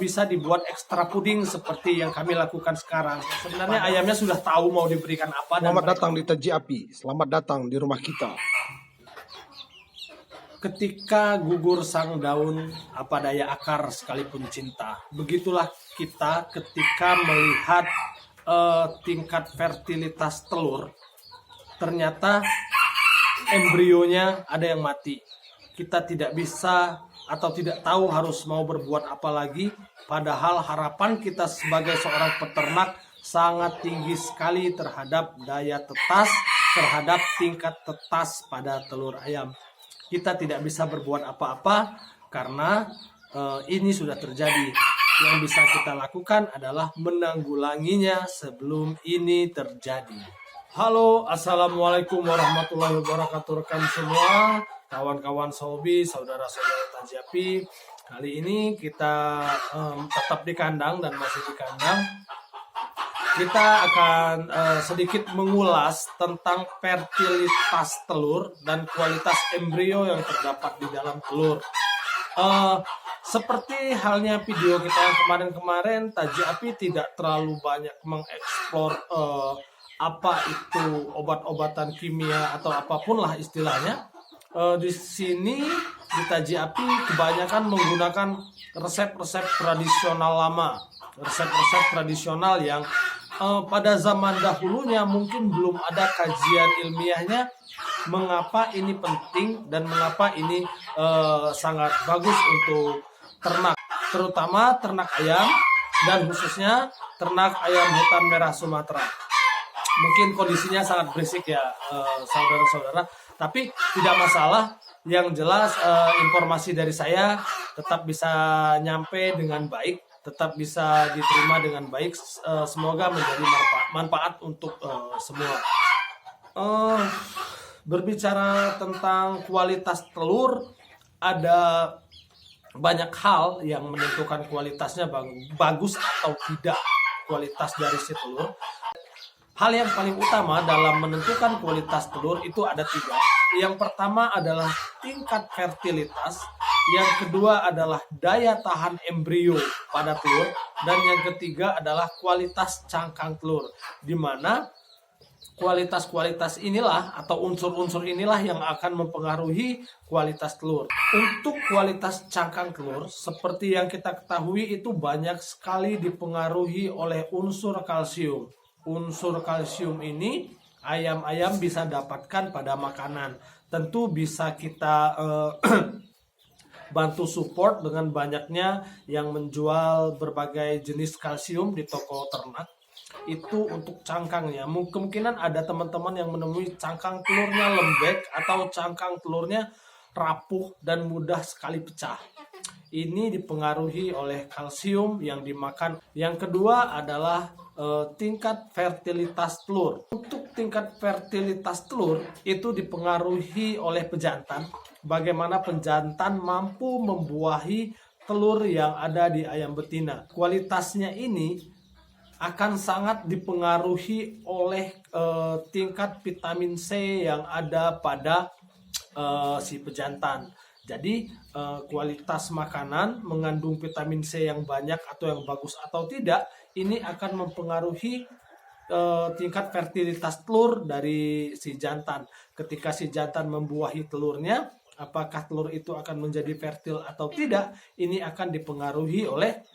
bisa dibuat ekstra puding seperti yang kami lakukan sekarang. Sebenarnya ayamnya sudah tahu mau diberikan apa. Selamat datang di Taji Api, selamat datang di rumah kita. Ketika gugur sang daun, apa daya akar sekalipun cinta. Begitulah kita ketika melihat tingkat fertilitas telur, ternyata embrionya ada yang mati. Kita tidak bisa atau tidak tahu harus mau berbuat apa lagi, padahal harapan kita sebagai seorang peternak sangat tinggi sekali terhadap daya tetas, terhadap tingkat tetas pada telur ayam. Kita tidak bisa berbuat apa-apa karena ini sudah terjadi. Yang bisa kita lakukan adalah menanggulanginya sebelum ini terjadi. Halo, assalamualaikum warahmatullahi wabarakatuh rekan semua, kawan-kawan sobi, saudara-saudara Taji Api. Kali ini kita tetap di kandang dan masih di kandang. Kita akan sedikit mengulas tentang fertilitas telur dan kualitas embrio yang terdapat di dalam telur. Seperti halnya video kita yang kemarin-kemarin, Taji Api tidak terlalu banyak mengeksplor apa itu obat-obatan kimia atau apapun lah istilahnya. Di sini di Taji Api kebanyakan menggunakan resep-resep tradisional lama, resep-resep tradisional yang pada zaman dahulunya mungkin belum ada kajian ilmiahnya mengapa ini penting dan mengapa ini sangat bagus untuk ternak, terutama ternak ayam dan khususnya ternak ayam hutan merah Sumatera. Mungkin kondisinya sangat berisik ya saudara-saudara, tapi tidak masalah. Yang jelas informasi dari saya tetap bisa nyampe dengan baik, tetap bisa diterima dengan baik. Semoga menjadi manfaat untuk semua. Berbicara tentang kualitas telur, ada banyak hal yang menentukan kualitasnya bagus atau tidak kualitas dari si telur. Hal yang paling utama dalam menentukan kualitas telur itu ada 3. Yang pertama adalah tingkat fertilitas, yang kedua adalah daya tahan embrio pada telur, dan yang ketiga adalah kualitas cangkang telur, di mana kualitas-kualitas inilah atau unsur-unsur inilah yang akan mempengaruhi kualitas telur. Untuk kualitas cangkang telur, seperti yang kita ketahui itu banyak sekali dipengaruhi oleh unsur kalsium. Unsur kalsium ini ayam-ayam bisa dapatkan pada makanan. Tentu bisa kita bantu support dengan banyaknya yang menjual berbagai jenis kalsium di toko ternak. Itu untuk cangkangnya. Kemungkinan ada teman-teman yang menemui cangkang telurnya lembek atau cangkang telurnya rapuh dan mudah sekali pecah. Ini dipengaruhi oleh kalsium yang dimakan. Yang kedua adalah tingkat fertilitas telur. Untuk tingkat fertilitas telur itu dipengaruhi oleh pejantan. Bagaimana pejantan mampu membuahi telur yang ada di ayam betina. Kualitasnya ini akan sangat dipengaruhi oleh tingkat vitamin C yang ada pada si pejantan. Jadi kualitas makanan mengandung vitamin C yang banyak atau yang bagus atau tidak, ini akan mempengaruhi tingkat fertilitas telur dari si jantan. Ketika si jantan membuahi telurnya, apakah telur itu akan menjadi fertil atau tidak, ini akan dipengaruhi oleh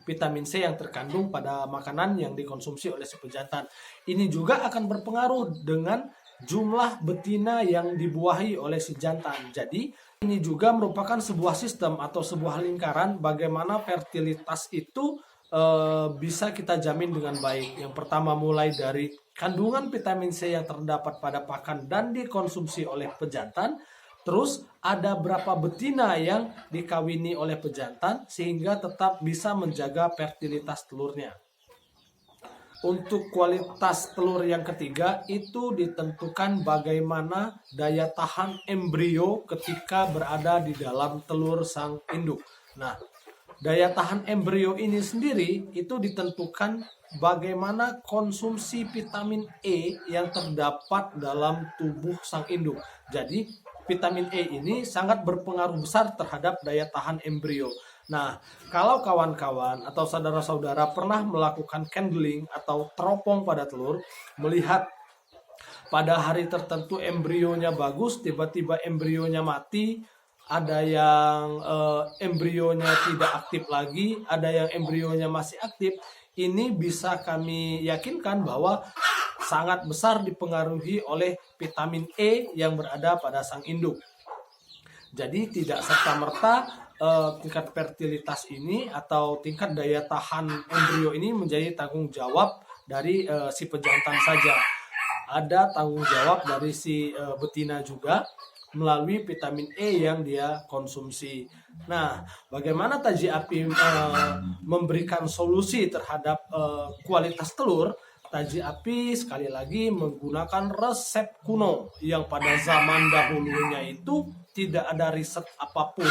vitamin C yang terkandung pada makanan yang dikonsumsi oleh si pejantan. Ini juga akan berpengaruh dengan jumlah betina yang dibuahi oleh si jantan. Jadi ini juga merupakan sebuah sistem atau sebuah lingkaran bagaimana fertilitas itu bisa kita jamin dengan baik. Yang pertama mulai dari kandungan vitamin C yang terdapat pada pakan dan dikonsumsi oleh pejantan. Terus ada berapa betina yang dikawini oleh pejantan sehingga tetap bisa menjaga fertilitas telurnya. Untuk kualitas telur yang ketiga itu ditentukan bagaimana daya tahan embrio ketika berada di dalam telur sang induk. Nah, daya tahan embrio ini sendiri itu ditentukan bagaimana konsumsi vitamin E yang terdapat dalam tubuh sang induk. Jadi vitamin E ini sangat berpengaruh besar terhadap daya tahan embrio. Nah, kalau kawan-kawan atau saudara-saudara pernah melakukan candling atau teropong pada telur, melihat pada hari tertentu embrionya bagus, tiba-tiba embrionya mati, ada yang embrionya tidak aktif lagi, ada yang embrionya masih aktif, ini bisa kami yakinkan bahwa sangat besar dipengaruhi oleh vitamin E yang berada pada sang induk. Jadi tidak serta-merta tingkat fertilitas ini atau tingkat daya tahan embrio ini menjadi tanggung jawab dari si pejantan saja. Ada tanggung jawab dari si betina juga melalui vitamin E yang dia konsumsi. Nah, bagaimana Taji Api memberikan solusi terhadap kualitas telur? Taji Api sekali lagi menggunakan resep kuno yang pada zaman dahulunya itu tidak ada riset apapun,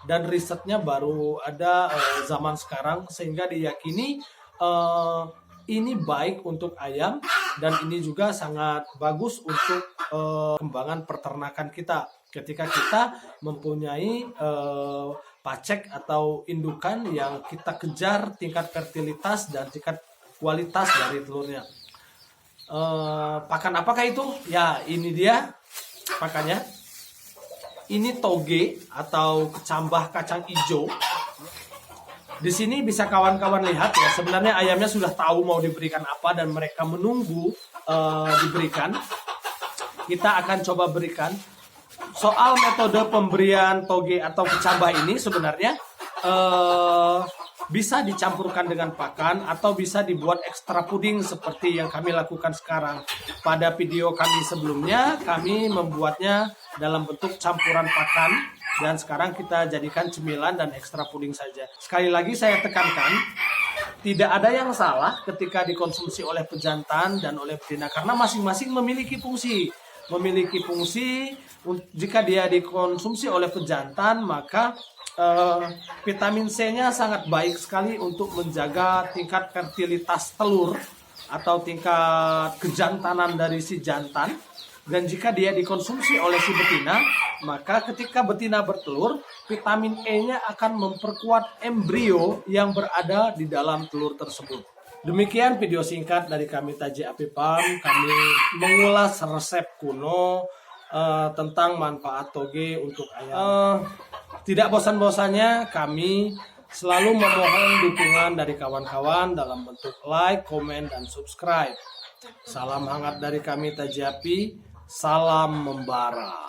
dan risetnya baru ada zaman sekarang, sehingga diyakini ini baik untuk ayam dan ini juga sangat bagus untuk kembangan peternakan kita ketika kita mempunyai pacek atau indukan yang kita kejar tingkat fertilitas dan tingkat kualitas dari telurnya. Pakan apakah itu? Ya, ini dia pakannya. Ini toge atau kecambah kacang hijau. Di sini bisa kawan-kawan lihat ya, sebenarnya ayamnya sudah tahu mau diberikan apa dan mereka menunggu diberikan. Kita akan coba berikan. Soal metode pemberian toge atau kecambah ini sebenarnya bisa dicampurkan dengan pakan atau bisa dibuat ekstra puding seperti yang kami lakukan sekarang. Pada video kami sebelumnya kami membuatnya dalam bentuk campuran pakan dan sekarang kita jadikan cemilan dan ekstra puding saja. Sekali lagi saya tekankan, tidak ada yang salah ketika dikonsumsi oleh pejantan dan oleh betina karena masing-masing memiliki fungsi. Jika dia dikonsumsi oleh pejantan maka vitamin C-nya sangat baik sekali untuk menjaga tingkat fertilitas telur atau tingkat kejantanan dari si jantan. Dan jika dia dikonsumsi oleh si betina, maka ketika betina bertelur, vitamin E-nya akan memperkuat embrio yang berada di dalam telur tersebut. Demikian video singkat dari kami Taji Api Farm. Kami mengulas resep kuno tentang manfaat toge untuk ayam. Tidak bosan-bosannya kami selalu memohon dukungan dari kawan-kawan dalam bentuk like, komen, dan subscribe. Salam hangat dari kami Taji Api, salam membara.